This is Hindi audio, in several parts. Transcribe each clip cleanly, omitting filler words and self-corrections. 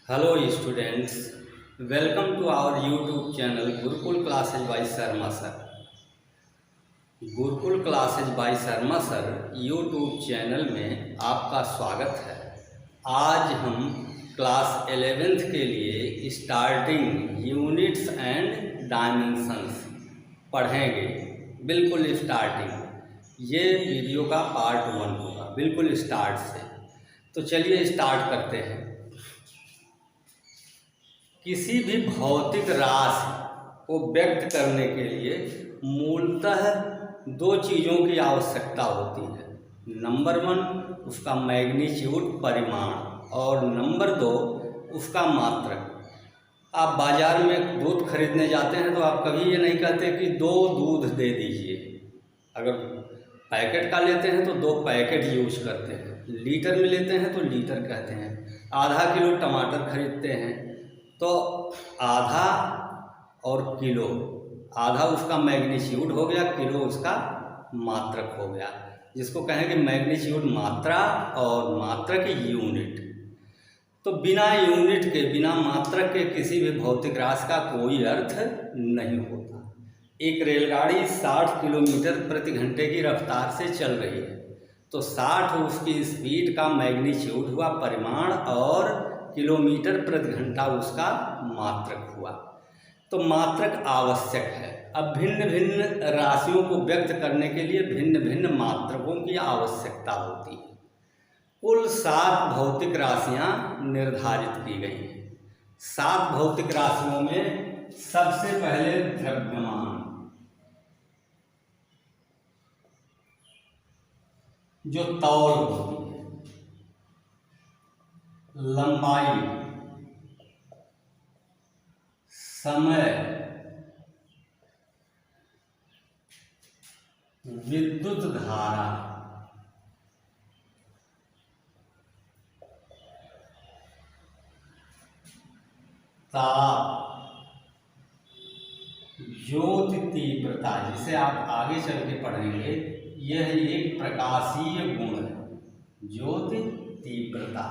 Hello students, welcome to our YouTube channel Gurukul Classes by Sharma Sir. Gurukul classes by Sharma sir YouTube channel में आपका स्वागत है। आज हम क्लास 11th के लिए स्टार्टिंग यूनिट्स एंड डायमेंशंस पढ़ेंगे। बिल्कुल स्टार्टिंग, ये वीडियो का पार्ट 1 होगा, बिल्कुल स्टार्ट से। तो चलिए स्टार्ट करते हैं। किसी भी भौतिक राशि को व्यक्त करने के लिए मूलतः दो चीज़ों की आवश्यकता होती है। नंबर 1 उसका मैग्नीट्यूड परिमाण और नंबर 2 उसका मात्रक। आप बाज़ार में दूध खरीदने जाते हैं तो आप कभी ये नहीं कहते कि 2 दूध दे दीजिए। अगर पैकेट का लेते हैं तो 2 पैकेट यूज करते हैं, लीटर में लेते हैं तो लीटर कहते हैं। आधा किलो टमाटर खरीदते हैं तो आधा और किलो, आधा उसका मैग्नीट्यूड हो गया, किलो उसका मात्रक हो गया, जिसको कहेंगे मैग्नीट्यूड मात्रा और मात्रक यूनिट। तो बिना यूनिट के, बिना मात्रक के किसी भी भौतिक राशि का कोई अर्थ नहीं होता। एक रेलगाड़ी 60 किलोमीटर प्रति घंटे की रफ्तार से चल रही है तो 60 उसकी स्पीड का मैग्नीट्यूड हुआ, परिमाण, और किलोमीटर प्रति घंटा उसका मात्रक हुआ। तो मात्रक आवश्यक है। अब भिन्न भिन्न राशियों को व्यक्त करने के लिए भिन्न भिन्न मात्रकों की आवश्यकता होती है। कुल 7 भौतिक राशियां निर्धारित की गई हैं। 7 भौतिक राशियों में सबसे पहले द्रव्यमान, जो तौल होती है, लंबाई, समय, विद्युत धारा, ताप, ज्योति तीव्रता, जिसे आप आगे चल के पढ़ेंगे, यह एक प्रकाशीय गुण है, ज्योति तीव्रता।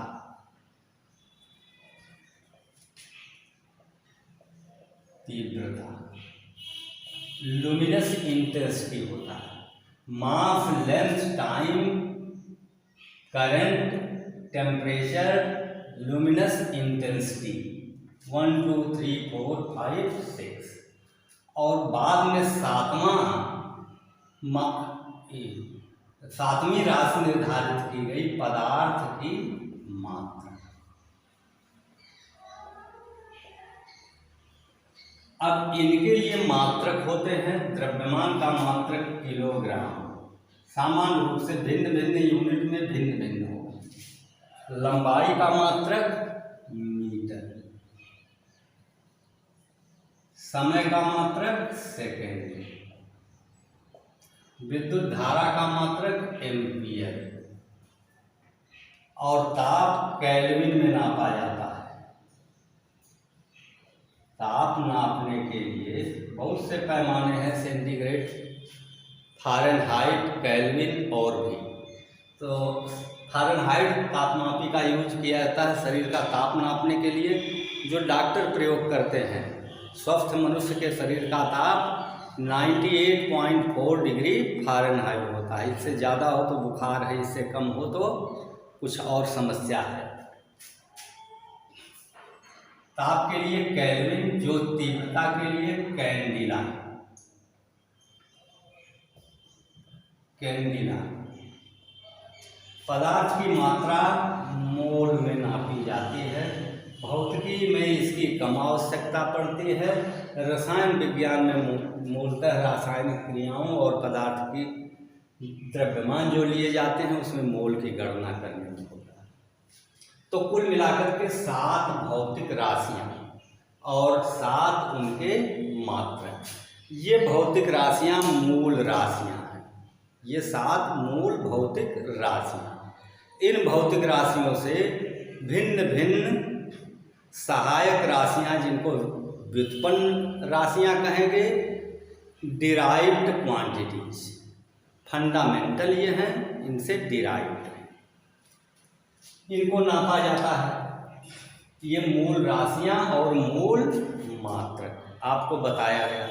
लुमिनस इंटेंसिटी होता है, mass, length, time, current, temperature, luminous intensity 1 2 3 4 5 6। और बाद में 7वीं राशि निर्धारित की गई, पदार्थ की मात्रा। अब इनके लिए मात्रक होते हैं। द्रव्यमान का मात्रक किलोग्राम, सामान्य रूप से भिन्न भिन्न यूनिट में भिन्न भिन्न होगा। लंबाई का मात्रक मीटर, समय का मात्रक सेकेंड, विद्युत धारा का मात्रक एम्पियर, और ताप केल्विन में नापा जाता है। ताप नापने के लिए बहुत से पैमाने हैं, सेंटीग्रेड, फ़ारेनहाइट, केल्विन और भी। तो फ़ारेनहाइट तापमापी का यूज किया जाता है शरीर का ताप नापने के लिए, जो डॉक्टर प्रयोग करते हैं। स्वस्थ मनुष्य के शरीर का ताप 98.4 डिग्री फ़ारेनहाइट होता है। इससे ज़्यादा हो तो बुखार है, इससे कम हो तो कुछ और समस्या है। ताप के लिए केल्विन, जो तीव्रता के लिए कैंडिला। पदार्थ की मात्रा मोल में नापी जाती है। भौतिकी में इसकी कम आवश्यकता पड़ती है। रसायन विज्ञान में मूलतः रासायनिक क्रियाओं और पदार्थ की द्रव्यमान जो लिए जाते हैं उसमें मोल की गणना करने में होता है। तो कुल मिलाकर के 7 भौतिक राशियां और 7 उनके मात्रक। ये भौतिक राशियां मूल राशियां हैं। ये 7 मूल भौतिक राशियां। इन भौतिक राशियों से भिन्न भिन्न सहायक राशियां, जिनको व्युत्पन्न राशियां कहेंगे, डिराइव्ड क्वांटिटीज, फंडामेंटल ये हैं, इनसे डिराइव्ड है, इनको नापा जाता है। ये मूल राशियां और मूल मात्रक आपको बताया गया।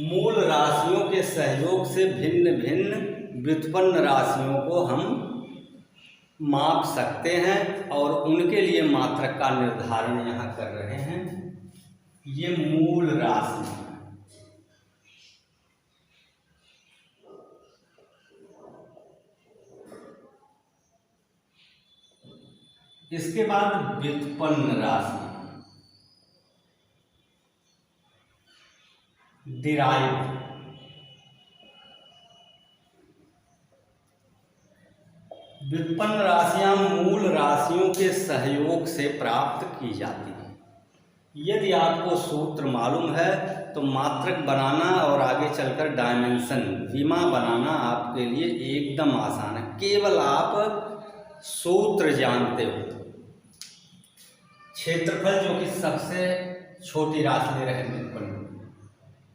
मूल राशियों के सहयोग से भिन्न भिन्न व्युत्पन्न राशियों को हम माप सकते हैं और उनके लिए मात्रक का निर्धारण यहाँ कर रहे हैं। ये मूल राशि है। इसके बाद व्युत्पन्न राशि, डिराइव। व्युत्पन्न राशियां मूल राशियों के सहयोग से प्राप्त की जाती हैं। यदि आपको सूत्र मालूम है तो मात्रक बनाना और आगे चलकर डायमेंशन विमा बनाना आपके लिए एकदम आसान है, केवल आप सूत्र जानते हो। क्षेत्रफल जो कि सबसे छोटी राशि ले रहे हैं व्युत्पन्न,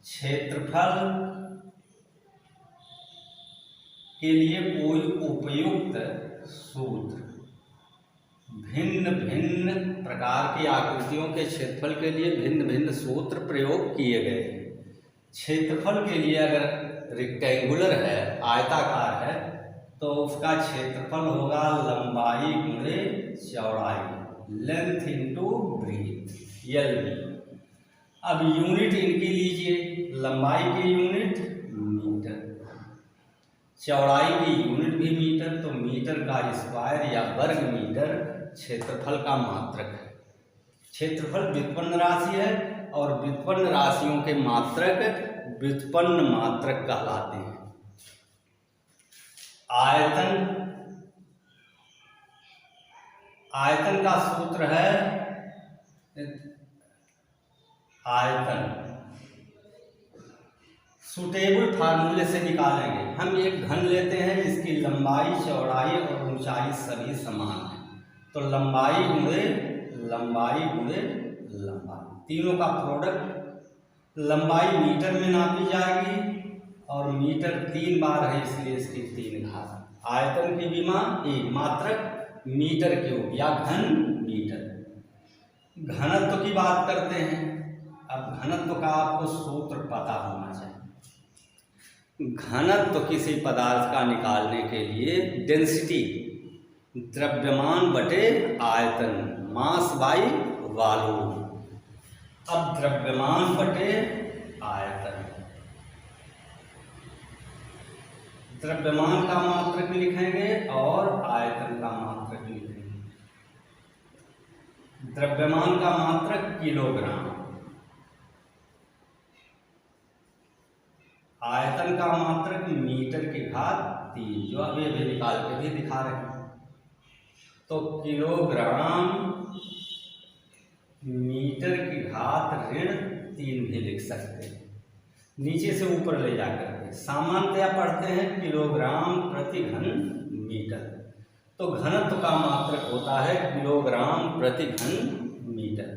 क्षेत्रफल के लिए कोई उपयुक्त सूत्र, भिन्न भिन्न प्रकार की आकृतियों के क्षेत्रफल के लिए भिन्न भिन्न सूत्र प्रयोग किए गए। क्षेत्रफल के लिए अगर रेक्टेंगुलर है, आयताकार है, तो उसका क्षेत्रफल होगा लंबाई गुणे चौड़ाई, लेंथ इंटू ब्रीथ, LB। अब यूनिट इनकी लीजिए, लंबाई की यूनिट मीटर, चौड़ाई की यूनिट भी मीटर, तो मीटर का स्क्वायर या वर्ग मीटर क्षेत्रफल का मात्रक है। क्षेत्रफल व्युत्पन्न राशि है और व्युत्पन्न राशियों के मात्रक व्युत्पन्न मात्रक कहलाते हैं। आयतन का सूत्र है, आयतन सुटेबल फार्मूले से निकालेंगे। हम एक घन लेते हैं जिसकी लंबाई, चौड़ाई और ऊंचाई सभी समान है, तो लंबाई गुणे लंबाई, तीनों का प्रोडक्ट। लंबाई मीटर में नापी जाएगी और मीटर 3 बार है, इसलिए इसकी 3 घात। आयतन की विमा मात्रक मीटर क्यूब या घन मीटर। घनत्व की बात करते हैं। अब घनत्व का आपको सूत्र पता होना चाहिए। घनत्व किसी पदार्थ का निकालने के लिए डेंसिटी, द्रव्यमान बटे आयतन, मास बाई वॉल्यूम। अब द्रव्यमान बटे आयतन, द्रव्यमान का मात्रक लिखेंगे और आयतन का मात्रक लिखेंगे। द्रव्यमान का मात्रक किलोग्राम, आयतन का मात्रक मीटर की घात 3, जो अभी अभी निकाल के भी दिखा रहे हैं। तो किलोग्राम मीटर की घात ऋण 3 भी लिख सकते हैं, नीचे से ऊपर ले जाकर के। सामान्यतया पढ़ते हैं किलोग्राम प्रति घन मीटर, तो घनत्व का मात्रक होता है किलोग्राम प्रति घन मीटर।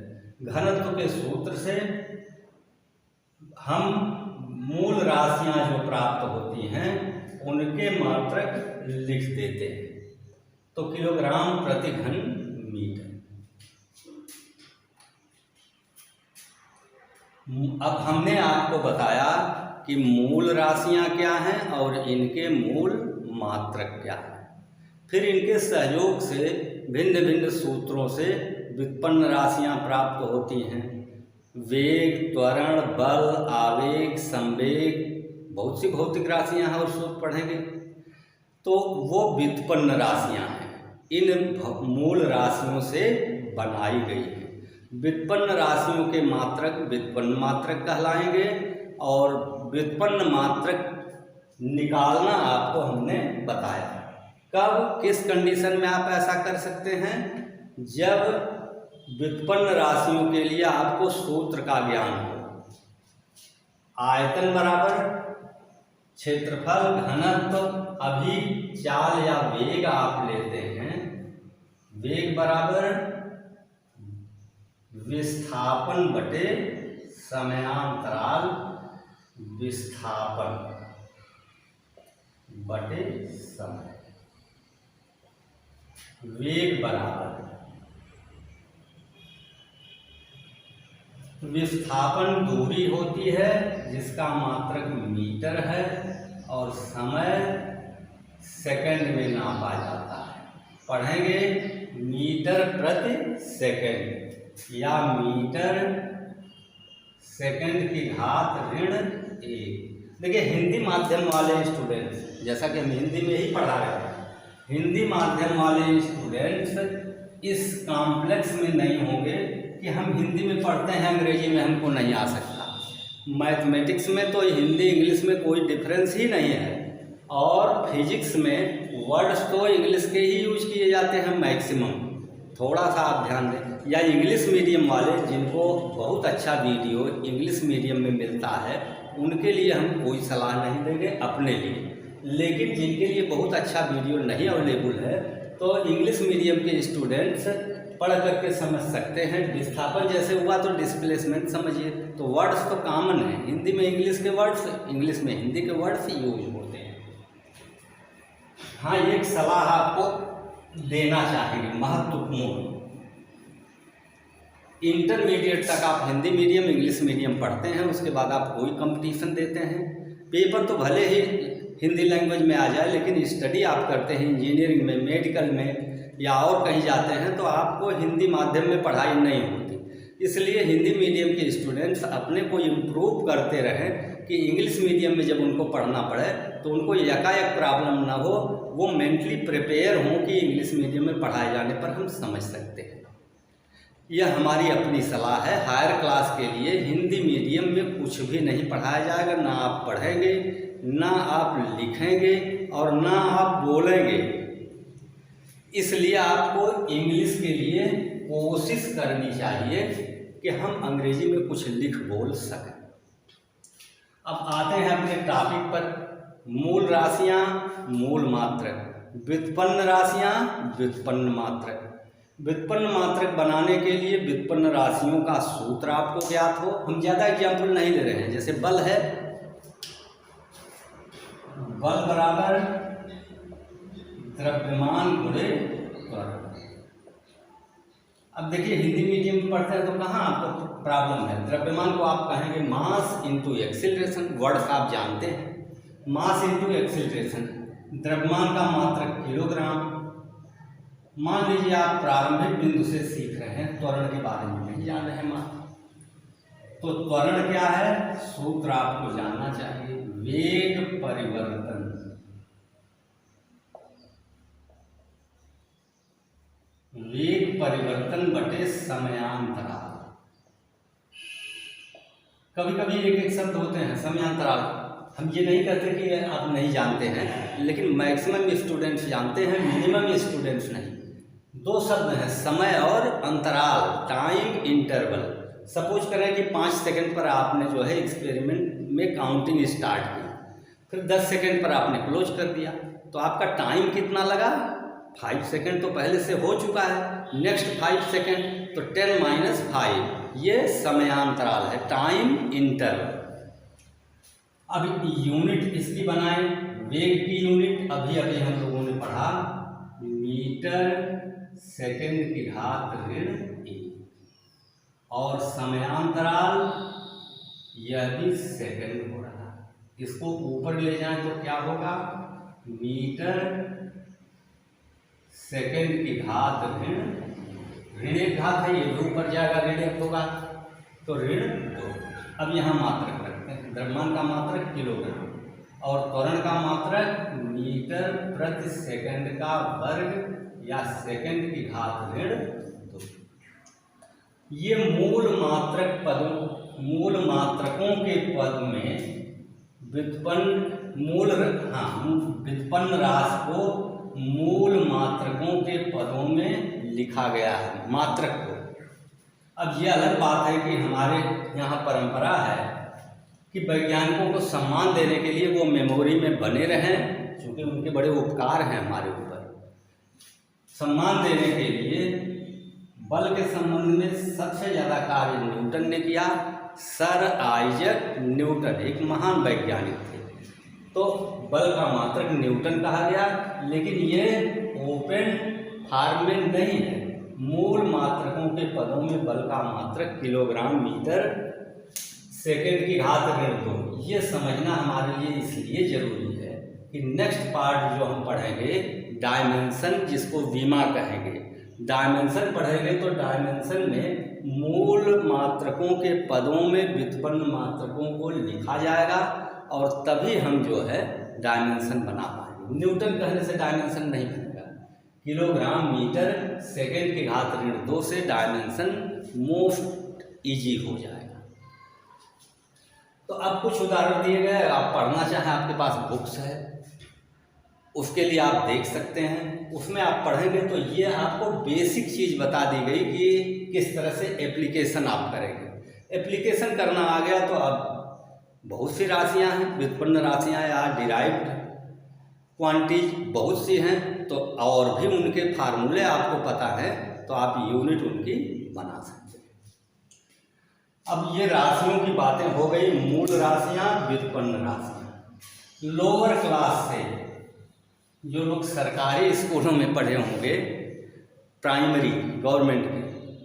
घनत्व के सूत्र से हम मूल राशियां जो प्राप्त होती हैं उनके मात्रक लिख देते हैं, तो किलोग्राम प्रति घन मीटर। अब हमने आपको बताया कि मूल राशियां क्या हैं और इनके मूल मात्रक क्या है। फिर इनके सहयोग से भिन्न भिन्न सूत्रों से व्युत्पन्न राशियां प्राप्त होती हैं। वेग, त्वरण, बल, आवेग, संवेग, बहुत सी भौतिक राशियां हैं और सूत्र पढ़ेंगे, तो वो व्युत्पन्न राशियां हैं। इन मूल राशियों से बनाई गई है। व्युत्पन्न राशियों के मात्रक व्युत्पन्न मात्रक कहलाएंगे और व्युत्पन्न मात्रक निकालना आपको हमने बताया। कब, किस कंडीशन में आप ऐसा कर सकते हैं? जब व्युत्पन्न राशियों के लिए आपको सूत्र का ज्ञान हो। आयतन बराबर क्षेत्रफल घनत्व, अभी चाल या वेग आप लेते हैं, वेग बराबर विस्थापन बटे समयांतराल, विस्थापन बटे समय। वेग बराबर विस्थापन दूरी होती है जिसका मात्रक मीटर है और समय सेकंड में नापा जाता है। पढ़ेंगे मीटर प्रति सेकंड या मीटर सेकंड की घात ऋण 1। देखिए हिंदी माध्यम वाले स्टूडेंट्स, जैसा कि हम हिंदी में ही पढ़ा रहे हैं, हिंदी माध्यम वाले स्टूडेंट्स इस कॉम्प्लेक्स में नहीं होंगे कि हम हिंदी में पढ़ते हैं अंग्रेजी में हमको नहीं आ सकता। मैथमेटिक्स में तो हिंदी इंग्लिश में कोई डिफरेंस ही नहीं है, और फिजिक्स में वर्ड्स तो इंग्लिश के ही यूज किए जाते हैं मैक्सिमम। थोड़ा सा आप ध्यान दें। या इंग्लिश मीडियम वाले जिनको बहुत अच्छा वीडियो इंग्लिश मीडियम में मिलता है उनके लिए हम कोई सलाह नहीं देंगे अपने लिए, लेकिन जिनके लिए बहुत अच्छा वीडियो नहीं अवेलेबल है तो इंग्लिश मीडियम के स्टूडेंट्स पढ़ करके समझ सकते हैं। विस्थापन जैसे हुआ तो डिस्प्लेसमेंट समझिए, तो वर्ड्स तो कॉमन है, हिंदी में इंग्लिश के वर्ड्स, इंग्लिश में हिंदी के वर्ड्स यूज होते हैं। हाँ, एक सलाह आपको देना चाहिए महत्वपूर्ण। इंटरमीडिएट तक आप हिंदी मीडियम इंग्लिश मीडियम पढ़ते हैं, उसके बाद आप कोई कंपटीशन देते हैं, पेपर तो भले ही हिंदी लैंग्वेज में आ जाए, लेकिन स्टडी आप करते हैं इंजीनियरिंग में, मेडिकल में या और कहीं जाते हैं तो आपको हिंदी माध्यम में पढ़ाई नहीं होती। इसलिए हिंदी मीडियम के स्टूडेंट्स अपने को इम्प्रूव करते रहें कि इंग्लिश मीडियम में जब उनको पढ़ना पड़े तो उनको एकाएक प्रॉब्लम ना हो, वो मेंटली प्रिपेयर हों कि इंग्लिश मीडियम में पढ़ाए जाने पर हम समझ सकते हैं। यह हमारी अपनी सलाह है। हायर क्लास के लिए हिंदी मीडियम में कुछ भी नहीं पढ़ाया जाएगा, ना आप पढ़ेंगे, ना आप लिखेंगे और ना आप बोलेंगे। इसलिए आपको इंग्लिश के लिए कोशिश करनी चाहिए कि हम अंग्रेजी में कुछ लिख बोल सकें। अब आते हैं अपने टॉपिक पर। मूल राशियां, मूल मात्रक, व्युत्पन्न राशियां, व्युत्पन्न मात्रक। व्युत्पन्न मात्रक बनाने के लिए व्युत्पन्न राशियों का सूत्र आपको ज्ञात हो। हम ज़्यादा एग्जाम्पल नहीं ले रहे हैं, जैसे बल है, बल बराबर द्रव्यमान गुणे त्वरण। अब देखिए हिंदी मीडियम में पढ़ते हैं तो कहाँ आपको प्रॉब्लम है। द्रव्यमान को आप कहेंगे मास इंटू एक्सीलरेशन, वर्ड्स आप जानते हैं, मास इंटू एक्सीलरेशन। द्रव्यमान का मात्रक किलोग्राम। मान लीजिए आप प्रारंभिक बिंदु से सीख रहे हैं, त्वरण के बारे में नहीं जान रहे हैं तो त्वरण क्या है, सूत्र आपको जानना चाहिए। वेग परिवर्तन, वेग परिवर्तन बटे समयांतराल। कभी कभी एक शब्द होते हैं समयांतराल, हम ये नहीं कहते कि आप नहीं जानते हैं, लेकिन मैक्सिमम स्टूडेंट्स जानते हैं, मिनिमम स्टूडेंट्स नहीं। दो शब्द हैं, समय और अंतराल, टाइम इंटरवल। सपोज करें कि 5 सेकंड पर आपने जो है एक्सपेरिमेंट में काउंटिंग स्टार्ट की, फिर 10 सेकंड पर आपने क्लोज कर दिया, तो आपका टाइम कितना लगा, 5 सेकंड तो पहले से हो चुका है, नेक्स्ट 5 सेकंड तो 10 - 5, ये समयांतराल है, टाइम इंटरवल। अब यूनिट इसकी बनाए, वेग की यूनिट अभी अभी हम लोगों ने पढ़ा मीटर सेकंड की घात ऋण 1, और समयांतराल यह भी सेकंड हो रहा है। इसको ऊपर ले जाएं तो क्या होगा, मीटर सेकंड की घात ऋण 1 घात है, ये भी ऊपर जाएगा, ऋण 1 होगा तो ऋण 2। अब यहाँ मात्रक रखते हैं। द्रव्यमान का मात्रक किलोग्राम और त्वरण का मात्रक मीटर प्रति सेकंड का वर्ग या सेकंड की घात ऋण 2। ये मूल मात्रक पदों, मूल मात्रकों के पद में व्युत्पन्न राशि को मूल मात्रकों के पदों में लिखा गया है, मात्रक को। अब ये अलग बात है कि हमारे यहाँ परंपरा है कि वैज्ञानिकों को सम्मान देने के लिए वो मेमोरी में बने रहें, क्योंकि उनके बड़े उपकार हैं हमारे ऊपर। सम्मान देने के लिए बल के संबंध में सबसे ज़्यादा कार्य न्यूटन ने किया। सर आइजक न्यूटन एक महान वैज्ञानिक थे, तो बल का मात्रक न्यूटन कहा गया, लेकिन ये ओपन फॉर्म में नहीं है, मूल मात्रकों के पदों में बल का मात्रक किलोग्राम मीटर सेकेंड की घात ऋण 2। ये समझना हमारे लिए इसलिए जरूरी है कि नेक्स्ट पार्ट जो हम पढ़ेंगे डायमेंशन, जिसको वीमा कहेंगे, डायमेंशन पढ़ेंगे तो डायमेंशन में मूल मात्रकों के पदों में व्युत्पन्न मात्रकों को लिखा जाएगा और तभी हम जो है डायमेंशन बना पाएंगे। न्यूटन कहने से डायमेंशन नहीं बनेगा, किलोग्राम मीटर सेकेंड की घात ऋण 2 से डायमेंशन मोस्ट इजी हो जाएगा। तो अब कुछ उदाहरण दिए गए, आप पढ़ना चाहें, आपके पास बुक्स है, उसके लिए आप देख सकते हैं। उसमें आप पढ़ेंगे तो ये आपको बेसिक चीज़ बता दी गई कि किस तरह से एप्लीकेशन आप करेंगे। एप्लीकेशन करना आ गया तो अब बहुत सी राशियां हैं, व्युत्पन्न राशियां या डिराइव्ड क्वांटिटीज बहुत सी हैं, तो और भी उनके फार्मूले आपको पता है तो आप यूनिट उनकी बना सकते हैं। अब ये राशियों की बातें हो गई, मूल राशियां, व्युत्पन्न राशियां। लोअर क्लास से जो लोग सरकारी स्कूलों में पढ़े होंगे, प्राइमरी गवर्नमेंट के,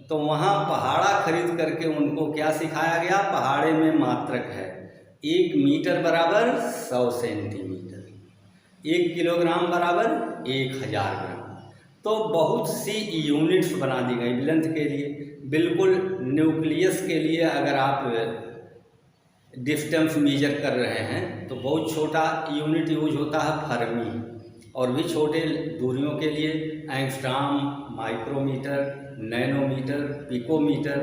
तो वहाँ पहाड़ा खरीद करके उनको क्या सिखाया गया, पहाड़े में मात्रक है 1 मीटर बराबर 100 सेंटीमीटर, 1 किलोग्राम बराबर 1000 ग्राम। तो बहुत सी यूनिट्स बना दी गई लेंथ के लिए। बिल्कुल न्यूक्लियस के लिए अगर आप डिस्टेंस मेजर कर रहे हैं तो बहुत छोटा यूनिट यूज होता है फर्मी, और भी छोटे दूरियों के लिए एंगस्ट्रॉम, माइक्रोमीटर, नैनोमीटर, पिकोमीटर,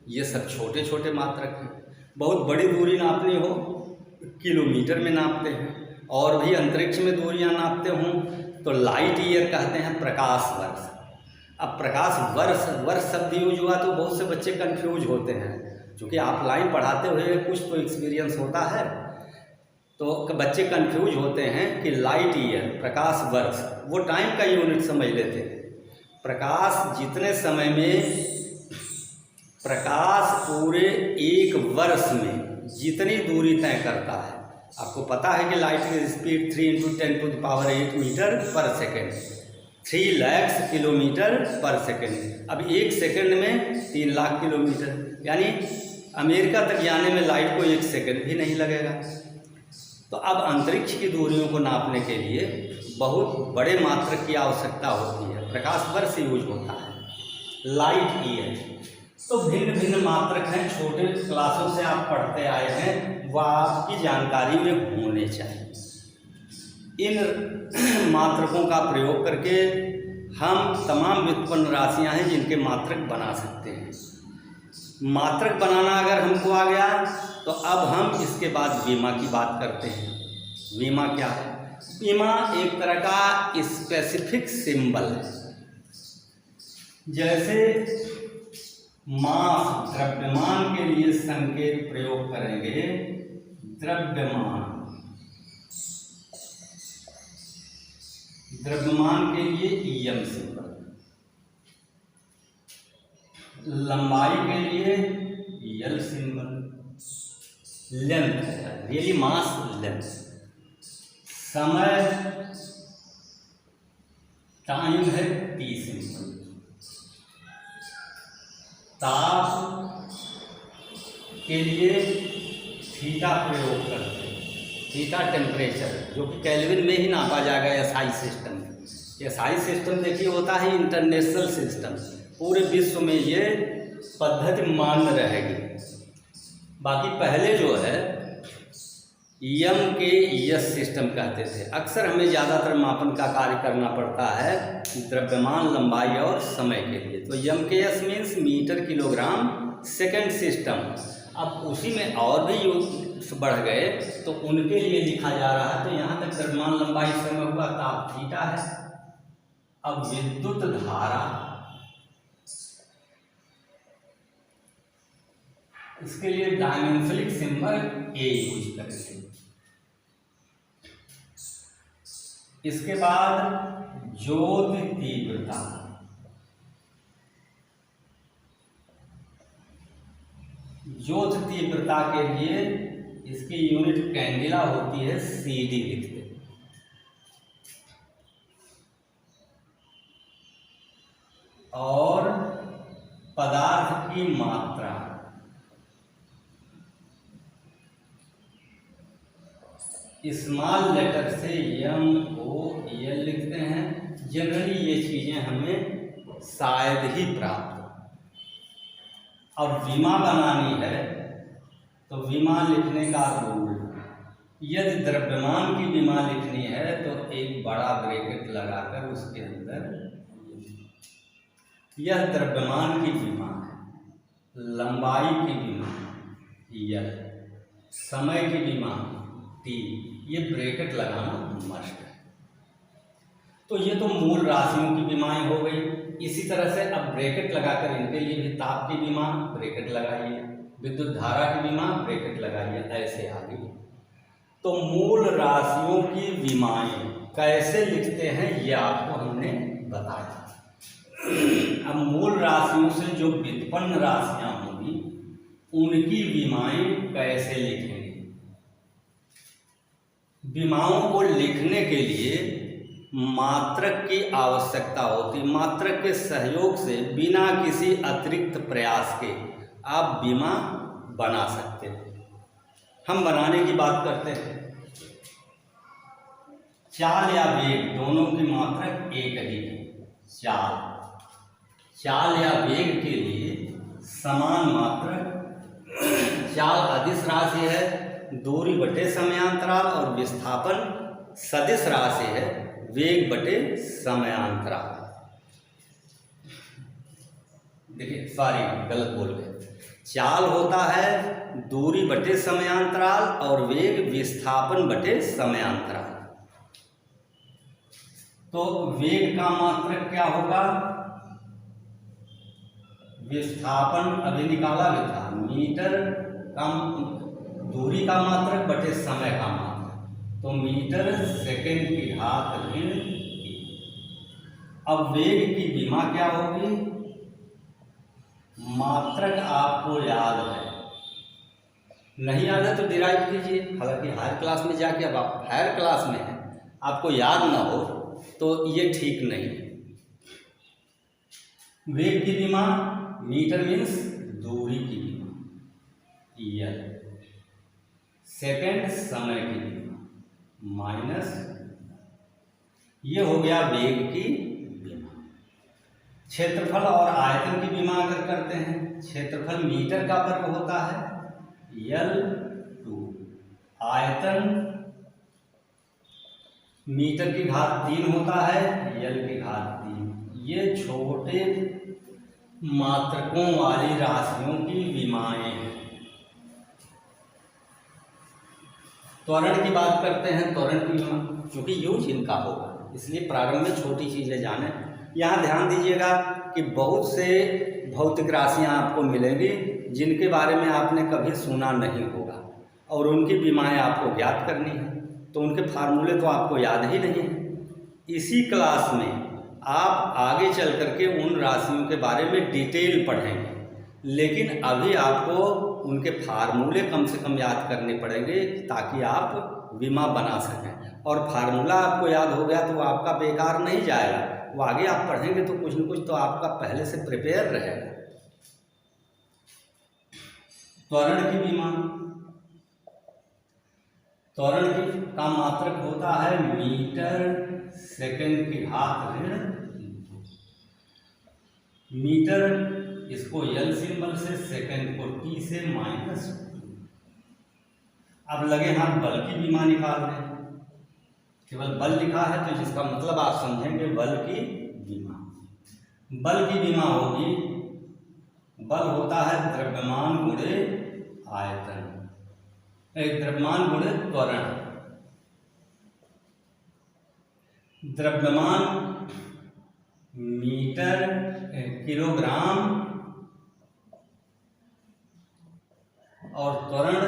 ये सब छोटे छोटे मात्रक हैं। बहुत बड़ी दूरी नापनी हो किलोमीटर में नापते हैं, और भी अंतरिक्ष में दूरियां नापते हों तो लाइट ईयर कहते हैं, प्रकाश वर्ष। अब प्रकाश वर्ष शब्द यूज हुआ तो बहुत से बच्चे कंफ्यूज होते हैं, क्योंकि आप लाइन पढ़ाते हुए कुछ तो एक्सपीरियंस होता है, तो बच्चे कंफ्यूज होते हैं कि लाइट ईयर, प्रकाश वर्ष, वो टाइम का यूनिट समझ लेते हैं। प्रकाश जितने समय में, प्रकाश पूरे 1 वर्ष में जितनी दूरी तय करता है, आपको पता है कि लाइट की स्पीड 3 × 10⁸ मीटर पर सेकेंड, 3 लाख किलोमीटर पर सेकेंड। अब 1 सेकेंड में 3 लाख किलोमीटर, यानी अमेरिका तक जाने में लाइट को 1 सेकेंड भी नहीं लगेगा। तो अब अंतरिक्ष की दूरियों को नापने के लिए बहुत बड़े मात्रक की आवश्यकता होती है, प्रकाश वर्ष यूज होता है, लाइट ईयर। तो भिन्न भिन्न मात्रक हैं, छोटे क्लासों से आप पढ़ते आए हैं, वह आपकी जानकारी में होने चाहिए। इन मात्रकों का प्रयोग करके हम तमाम व्युत्पन्न राशियां हैं जिनके मात्रक बना सकते हैं। मात्रक बनाना अगर हमको आ गया तो अब हम इसके बाद वीमा की बात करते हैं। वीमा क्या है? वीमा एक तरह का स्पेसिफिक सिंबल है। जैसे मास, द्रव्यमान के लिए संकेत प्रयोग करेंगे, द्रव्यमान, द्रव्यमान के लिए एम सिंबल, लंबाई के लिए एल सिंबल, लेंथ है, रियली मास लेंथ, समय टाइम है टी सिंबल, ताप के लिए थीटा प्रयोग करते हैं, थीटा टेम्परेचर, जो कि केल्विन में ही नापा जाएगा एसआई सिस्टम में। एसआई सिस्टम देखिए होता है इंटरनेशनल सिस्टम, पूरे विश्व में ये पद्धति मान्य रहेगी। बाकी पहले जो है एम के एस सिस्टम कहते थे। अक्सर हमें ज़्यादातर मापन का कार्य करना पड़ता है द्रव्यमान, लंबाई और समय के लिए, तो M K S means metre kilogram second system. अब उसी में और भी यूज बढ़ गए तो उनके लिए लिखा जा रहा है, तो यहाँ तक द्रव्यमान, लंबाई, समय हुआ, ताप थीटा है। अब विद्युत धारा, इसके लिए डायमेंशनिक सिंबल ए यूज करेंगे। इसके बाद ज्योति तीव्रता, ज्योति तीव्रता के लिए इसकी यूनिट कैंडिला होती है, सीडी लिखते हैं। और की मात्रा स्मॉल लेटर से MOL लिखते हैं। जनरली ये चीज़ें हमें शायद ही प्राप्त हो। अब विमा बनानी है तो विमा लिखने का रूल, यदि द्रव्यमान की विमा लिखनी है तो एक बड़ा ब्रैकेट लगाकर उसके अंदर यह द्रव्यमान की विमा है, लंबाई की विमा L, समय की विमा T, ये ब्रैकेट लगाना मस्ट है। तो ये तो मूल राशियों की विमाएं हो गई। इसी तरह से अब ब्रैकेट लगाकर इनके लिए भी ताप की विमा ब्रैकेट लगाइए, विद्युत धारा की विमा ब्रैकेट लगाइए, ऐसे आगे। तो मूल राशियों की विमाएं कैसे लिखते हैं ये आपको हमने बताया। अब मूल राशियों से जो व्युत्पन्न राशियां होंगी उनकी विमाएं कैसे लिखेंगे। विमाओं को लिखने के लिए मात्रक की आवश्यकता होती। मात्रक के सहयोग से बिना किसी अतिरिक्त प्रयास के आप विमा बना सकते हैं। हम बनाने की बात करते हैं। चाल या वेग दोनों की मात्रक एक ही है। चाल या वेग के लिए समान मात्रक, चाल अदिश राशि है, दूरी बटे समयांतराल, और विस्थापन सदिश राशि है, वेग बटे समयांतराल। देखिए सॉरी गलत बोल गए, चाल होता है दूरी बटे समयांतराल और वेग विस्थापन बटे समयांतराल। तो वेग का मात्रक क्या होगा, विस्थापन अभी निकाला भी था, मीटर का दूरी का मात्रक बटे समय का मात्रक, तो मीटर सेकंड की घात ऋण। अब वेग की विमा क्या होगी, मात्रक आपको याद है, नहीं याद है तो डिराइव कीजिए। हालांकि हायर क्लास में जाके, अब आप हायर क्लास में हैं, आपको याद ना हो तो ये ठीक नहीं है। वेग की विमा मीटर मीन्स दूरी की विमा, L, सेकंड समय की विमा माइनस, ये हो गया वेग की विमा। क्षेत्रफल और आयतन की विमा अगर करते हैं, क्षेत्रफल मीटर का वर्ग होता है L2, आयतन मीटर की घात 3 होता है, L की घात 3। ये छोटे मात्रकों वाली राशियों की विमाएं हैं। त्वरण की बात करते हैं, त्वरण की विमा, क्योंकि यूज इनका होगा इसलिए प्रारंभ में छोटी चीजें जाने। यहाँ ध्यान दीजिएगा कि बहुत से भौतिक राशियाँ आपको मिलेंगी जिनके बारे में आपने कभी सुना नहीं होगा और उनकी विमाएं आपको ज्ञात करनी है, तो उनके फार्मूले तो आपको याद ही नहीं है। इसी क्लास में आप आगे चल करके उन राशियों के बारे में डिटेल पढ़ेंगे, लेकिन अभी आपको उनके फार्मूले कम से कम याद करने पड़ेंगे ताकि आप विमा बना सकें। और फार्मूला आपको याद हो गया तो वो आपका बेकार नहीं जाएगा, वो आगे आप पढ़ेंगे तो कुछ न कुछ तो आपका पहले से प्रिपेयर रहेगा। त्वरण की विमा, त्वरण की का मात्रक होता है मीटर सेकंड की घात ऋण। मीटर इसको L सिंबल से, सेकंड को T से माइनस। अब लगे हाथ बल की विमा निकाल रहे हैं, केवल बल लिखा है तो जिसका मतलब आप समझेंगे बल की विमा। बल की विमा होगी, बल होता है द्रव्यमान गुणे आयतन, द्रव्यमान गुणे त्वरण। द्रव्यमान मीटर किलोग्राम और त्वरण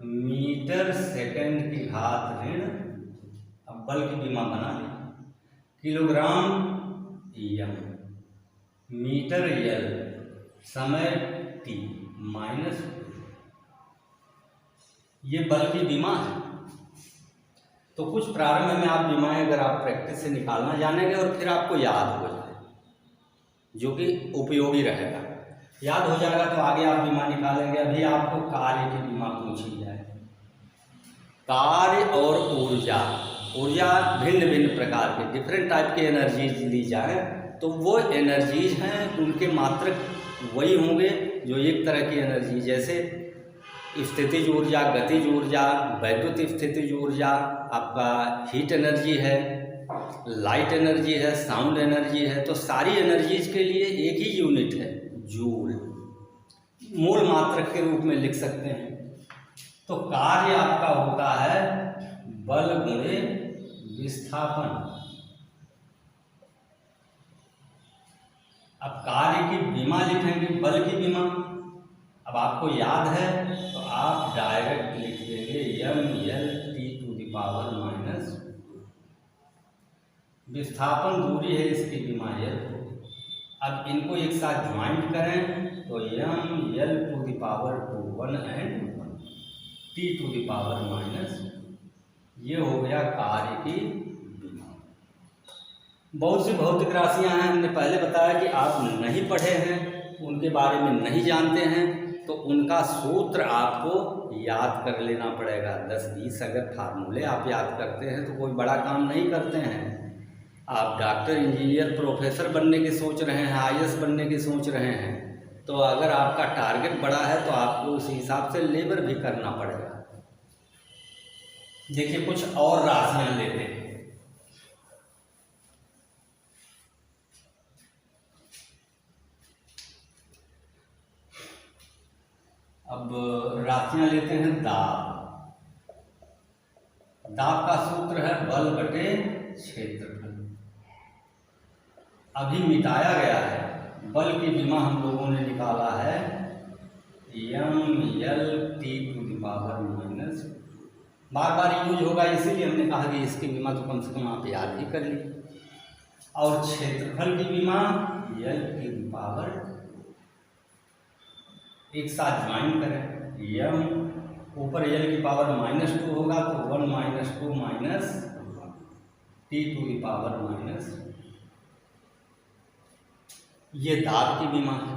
मीटर सेकंड की घात ऋण। अब बल की विमा बना ली, किलोग्राम M, मीटर L, समय T माइनस, ये बल की विमा है। तो कुछ प्रारंभ में आप विमाएं अगर आप प्रैक्टिस से निकालना जानेंगे और फिर आपको याद हो जाए, जो कि उपयोगी रहेगा। याद हो जाएगा तो आगे आप बीमा निकालेंगे। अभी आपको कार्य की बीमा पूछी जाए। कार्य और ऊर्जा, ऊर्जा भिन्न भिन्न प्रकार के डिफरेंट टाइप के एनर्जीज ली जाए तो वो एनर्जीज हैं उनके मात्रक वही होंगे जो एक तरह की एनर्जी, जैसे स्थितिज ऊर्जा, गतिज ऊर्जा, वैद्युत स्थितिज ऊर्जा, आपका हीट एनर्जी है, लाइट एनर्जी है, साउंड एनर्जी है। तो सारी एनर्जीज के लिए एक ही यूनिट है जूल, मूल मात्रक के रूप में लिख सकते हैं। तो कार्य आपका होता है बल गुणे विस्थापन। अब कार्य की बीमा लिखेंगे, बल की बीमा। अब आपको याद है तो आप डायरेक्ट लिख देंगे mL/T⁻⁻, विस्थापन दूरी है इसकी बीमा L। अब इनको एक साथ ज्वाइंट करें तो mL/1 एंड T⁻⁻, ये हो गया कार्य की बीमा। बहुत सी भौतिक राशियां हैं, हमने पहले बताया कि आप नहीं पढ़े हैं, उनके बारे में नहीं जानते हैं, तो उनका सूत्र आपको याद कर लेना पड़ेगा। 10-20 अगर फार्मूले आप याद करते हैं तो कोई बड़ा काम नहीं करते हैं। आप डॉक्टर, इंजीनियर, प्रोफेसर बनने की सोच रहे हैं, IAS बनने की सोच रहे हैं, तो अगर आपका टारगेट बड़ा है तो आपको उस हिसाब से लेबर भी करना पड़ेगा। देखिए कुछ और राशियां लेते हैं। अब राशियां लेते हैं दाब। दाब का सूत्र है बल बटे क्षेत्रफल। अभी मिटाया गया है, बल की बीमा हम लोगों ने निकाला है mL/T⁻⁻। बार बार यूज होगा इसीलिए हमने कहा कि इसकी बीमा तो कम से कम आप याद ही कर लीजिए। और क्षेत्रफल की बीमा L/, एक साथ ज्वाइन करें, m ऊपर L⁻⁻² होगा तो 1 - 2 - T⁻⁻, ये दाब की बीमा है।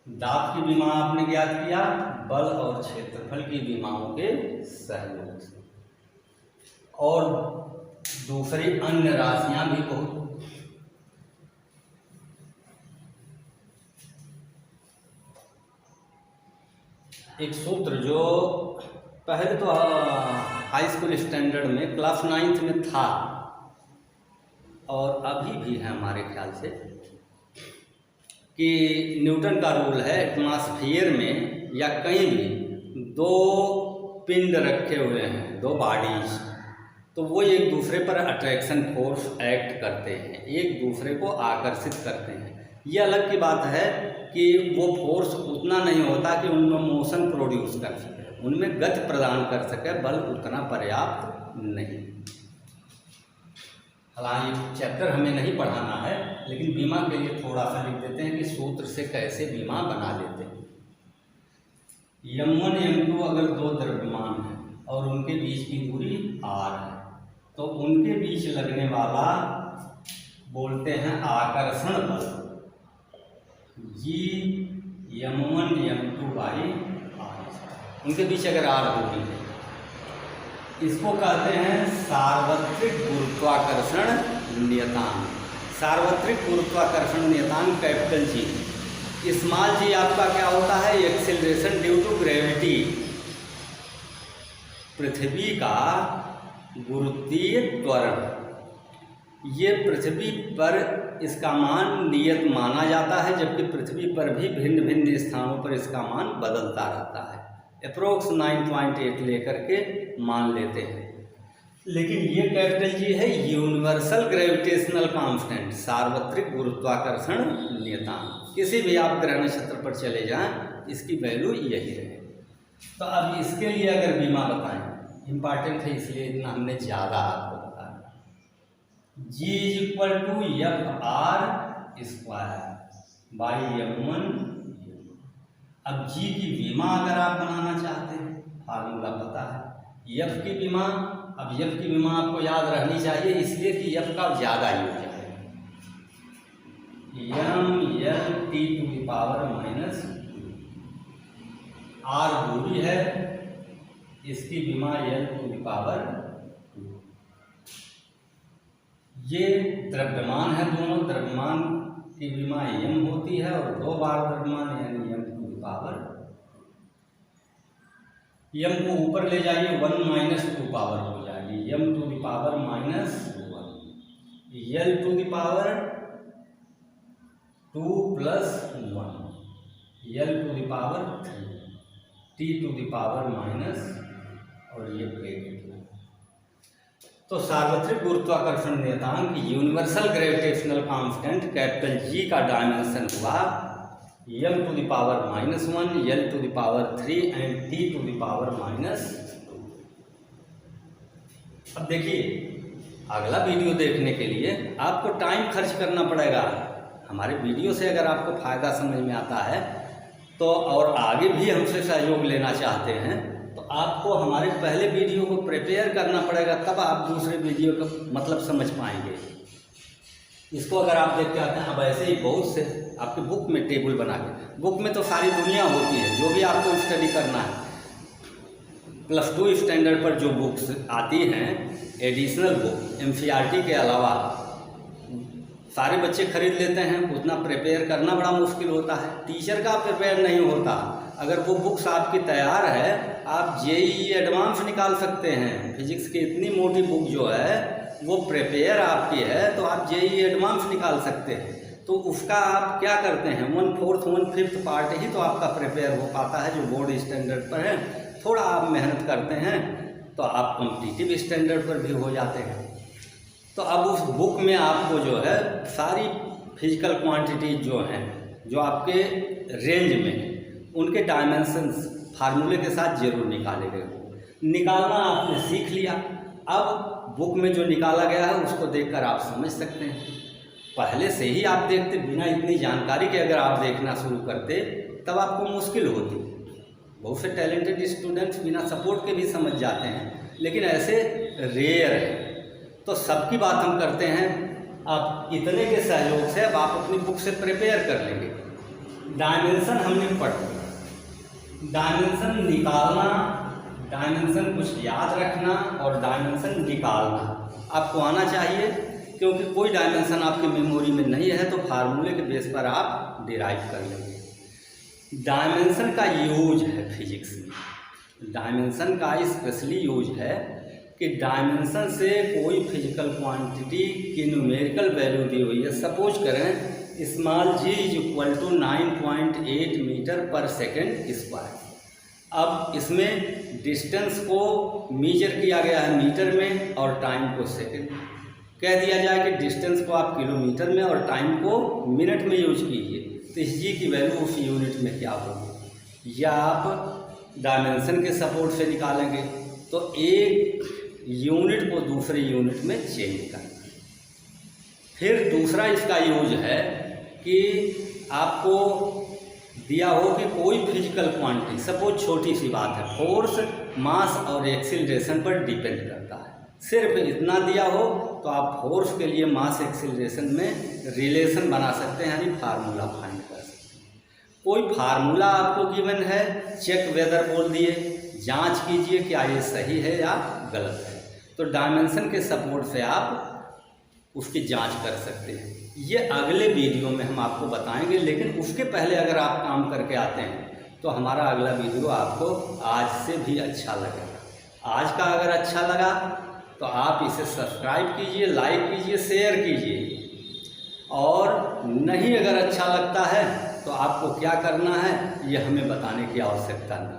दाब की बीमा आपने ज्ञात किया बल और क्षेत्रफल की बीमाओं के सहयोग से। और दूसरी अन्य राशियां भी बहुत, एक सूत्र जो पहले तो हाई स्कूल स्टैंडर्ड में क्लास 9th में था और अभी भी है हमारे ख्याल से, कि न्यूटन का रूल है एटमॉस्फेयर में या कहीं भी दो पिंड रखे हुए हैं, दो बॉडीज, तो वो एक दूसरे पर अट्रैक्शन फोर्स एक्ट करते हैं, एक दूसरे को आकर्षित करते हैं। ये अलग की बात है कि वो फोर्स उतना नहीं होता कि उनमें मोशन प्रोड्यूस कर सके, उनमें गति प्रदान कर सके, बल उतना पर्याप्त नहीं। हालांकि चैप्टर हमें नहीं पढ़ाना है, लेकिन बीमा के लिए थोड़ा सा लिख देते हैं कि सूत्र से कैसे बीमा बना लेते हैं। m1 m2 अगर दो द्रव्यमान हैं और उनके बीच की दूरी r है, तो उनके बीच लगने वाला बोलते हैं आकर्षण बल G m1 m2/r। उनके बीच अगर r दूरी है, इसको कहते हैं सार्वत्रिक गुरुत्वाकर्षण नियतांक। सार्वत्रिक गुरुत्वाकर्षण नियतांक कैपिटल G। स्मॉल g आपका क्या होता है? एक्सेलरेशन ड्यू टू ग्रेविटी, पृथ्वी का गुरुत्वीय त्वरण। ये पृथ्वी पर इसका मान नियत माना जाता है, जबकि पृथ्वी पर भी भिन्न भिन्न स्थानों पर इसका मान बदलता रहता है। अप्रोक्स 9.8 लेकर के मान लेते हैं। लेकिन ये कैपिटल जी है यूनिवर्सल ग्रेविटेशनल कांस्टेंट, सार्वत्रिक गुरुत्वाकर्षण नियतांक। किसी भी आप ग्रह नक्षत्र पर चले जाएं, इसकी वैल्यू यही रहे। तो अब इसके लिए अगर बीमा बताएं, इम्पॉर्टेंट है इसलिए इतना हमने ज़्यादा आपको बताया। G = F(r²)/m1। अब G की बीमा अगर आप बनाना चाहते हैं, फार्मूला पता है F की बीमा। अब F की बीमा आपको याद रहनी चाहिए, इसलिए कि F का ज़्यादा यूज है। m(l)t⁻²। r दूरी है, इसकी विमा l⁻²। ये द्रव्यमान है, दोनों द्रव्यमान की विमा m होती है और 2 बार द्रव्यमान यानी m⁻²। m को ऊपर ले जाइए 1 - 2 पावर हो जाएगी, m⁻⁻1 l⁻² + 1 l⁻³ t⁻⁻, और ये ब्रैकेट में। तो सार्वत्रिक गुरुत्वाकर्षण नियतांक universal gravitational constant capital G का डायमेंशन हुआ m⁻⁻1 l⁻³ एंड t⁻⁻²। अब देखिए, अगला वीडियो देखने के लिए आपको टाइम खर्च करना पड़ेगा। हमारे वीडियो से अगर आपको फ़ायदा समझ में आता है तो, और आगे भी हमसे सहयोग लेना चाहते हैं, तो आपको हमारे पहले वीडियो को प्रिपेयर करना पड़ेगा, तब आप दूसरे वीडियो का मतलब समझ पाएंगे। इसको अगर आप देखते आते हैं, अब ऐसे ही बहुत से आपके बुक में टेबल बना के, बुक में तो सारी दुनिया होती है, जो भी आपको स्टडी करना है। +2 स्टैंडर्ड पर जो बुक्स आती हैं, एडिशनल बुक MCERT के अलावा सारे बच्चे खरीद लेते हैं, उतना प्रिपेयर करना बड़ा मुश्किल होता है। टीचर का प्रिपेयर नहीं होता। अगर वो बुक्स आपकी तैयार है, आप JEE एडवांस निकाल सकते हैं। फिजिक्स की इतनी मोटी बुक जो है वो प्रिपेयर आपकी है, तो आप JEE एडवांस निकाल सकते हैं। तो उसका आप क्या करते हैं, 1/4 1/5 पार्ट ही तो आपका प्रिपेयर हो पाता है, जो बोर्ड स्टैंडर्ड पर है। थोड़ा आप मेहनत करते हैं तो आप कॉम्पिटिटिव स्टैंडर्ड पर भी हो जाते हैं। तो अब उस बुक में आपको जो है सारी फिजिकल क्वांटिटीज जो हैं, जो आपके रेंज में, उनके डायमेंशंस फार्मूले के साथ जरूर निकाले गए। निकालना आपने सीख लिया। अब बुक में जो निकाला गया है उसको देखकर आप समझ सकते हैं। पहले से ही आप देखते, बिना इतनी जानकारी के अगर आप देखना शुरू करते तब आपको मुश्किल होती। बहुत से टैलेंटेड स्टूडेंट्स बिना सपोर्ट के भी समझ जाते हैं, लेकिन ऐसे रेयर है। तो सबकी बात हम करते हैं, आप इतने के सहयोग से अब आप अपनी बुक से प्रिपेयर कर लेंगे। डायमेंशन हमने पढ़ लिया, डायमेंशन निकालना, डायमेंशन कुछ याद रखना और डायमेंशन निकालना आपको आना चाहिए, क्योंकि कोई डायमेंशन आपकी मेमोरी में नहीं है तो फार्मूले के बेस पर आप डिराइव कर लेंगे। डायमेंशन का यूज है फिजिक्स में, डायमेंशन का स्पेशली यूज है कि डायमेंशन से कोई फिजिकल क्वांटिटी की न्यूमेरिकल वैल्यू दी हुई है। सपोज करें g = 9.8 मीटर/सेकंड²। अब इसमें डिस्टेंस को मेजर किया गया है मीटर में और टाइम को सेकंड। कह दिया जाए कि डिस्टेंस को आप किलोमीटर में और टाइम को मिनट में यूज कीजिए, तो इस g की वैल्यू उस यूनिट में क्या होगी, या आप डायमेंशन के सपोर्ट से निकालेंगे। तो एक यूनिट को दूसरे यूनिट में चेंज करना। फिर दूसरा इसका यूज है कि आपको दिया हो कि कोई फिजिकल क्वांटिटी, सपोज छोटी सी बात है, फोर्स, मास और एक्सीलरेशन पर डिपेंड करता है। सिर्फ इतना दिया हो तो आप फोर्स के लिए मास एक्सीलरेशन में रिलेशन बना सकते हैं, यानी फार्मूला फाइंड कर सकते हैं। कोई फार्मूला आपको गिवन है, चेक वेदर बोल दिए, जांच कीजिए क्या ये सही है या गलत है। तो डायमेंशन के सपोर्ट से आप उसकी जांच कर सकते हैं। ये अगले वीडियो में हम आपको बताएंगे, लेकिन उसके पहले अगर आप काम करके आते हैं तो हमारा अगला वीडियो आपको आज से भी अच्छा लगेगा। आज का अगर अच्छा लगा तो आप इसे सब्सक्राइब कीजिए, लाइक कीजिए, शेयर कीजिए, और नहीं अगर अच्छा लगता है तो आपको क्या करना है ये हमें बताने की आवश्यकता नहीं।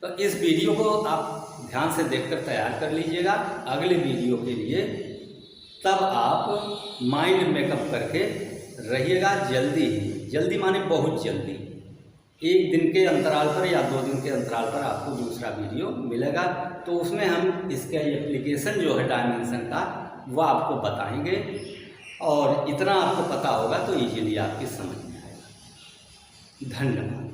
तो इस वीडियो को आप ध्यान से देखकर तैयार कर लीजिएगा अगले वीडियो के लिए, तब आप माइंड मेकअप करके रहिएगा। जल्दी माने बहुत जल्दी, 1 दिन के अंतराल पर या 2 दिन के अंतराल पर आपको दूसरा वीडियो मिलेगा। तो उसमें हम इसका एप्लीकेशन जो है डायमेंशन का वो आपको बताएंगे, और इतना आपको पता होगा तो इजीली आपकी समझ में आएगा। धन्यवाद।